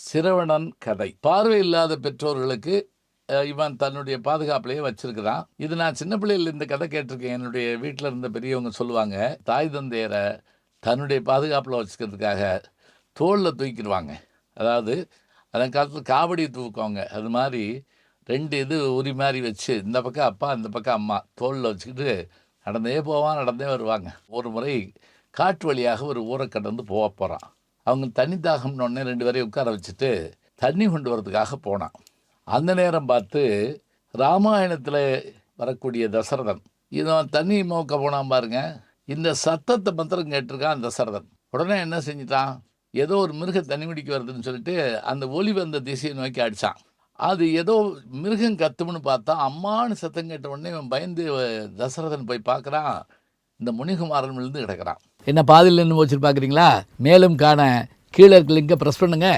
சிரவணன் கதை. பார்வை இல்லாத பெற்றோர்களுக்கு இவன் தன்னுடைய பாதுகாப்புலேயே வச்சிருக்கிறான். இது நான் சின்ன பிள்ளையில் இந்த கதை கேட்டிருக்கேன். என்னுடைய வீட்டில் இருந்த பெரியவங்க சொல்லுவாங்க, தாய் தந்தையரை தன்னுடைய பாதுகாப்பில் வச்சுக்கிறதுக்காக தோளில் தூக்கிடுவாங்க. அதாவது அந்த காலத்தில் காவடி தூக்குவாங்க. அது மாதிரி 2 இது உரி மாதிரி வச்சு, இந்த பக்கம் அப்பா, இந்த பக்கம் அம்மா, தோளில் வச்சுக்கிட்டு நடந்தே போவான், நடந்தே வருவாங்க. ஒரு முறை காட்டு வழியாக ஒரு ஊரை கடந்து போகிறான். அவங்க தண்ணி தாகம்னு 2 பேரையும் உட்கார வச்சுட்டு தண்ணி கொண்டு வரதுக்காக போனான். அந்த நேரம் பார்த்து ராமாயணத்தில் வரக்கூடிய தசரதன் இவன் தண்ணி மோக்க போனான் பாருங்க. இந்த சத்தத்தை மாத்திரம் கேட்டிருக்கான் தசரதன். உடனே என்ன செஞ்சிட்டான், ஏதோ ஒரு மிருகம் தண்ணி குடிக்க வருதுன்னு சொல்லிட்டு அந்த ஒலி வந்த திசையை நோக்கி அடித்தான். அது ஏதோ மிருகம் கத்தும்னு பார்த்தா அம்மானு சத்தம் கேட்ட உடனே இவன் பயந்து தசரதன் போய் பார்க்குறான். இந்த முனிகுமாரன் விழுந்து கிடக்கிறான். என்ன பாதியில் நின்று வச்சு பார்க்குறீங்களா? மேலும் காண கீழே இருக்க லிங்கை ப்ரெஸ் பண்ணுங்க.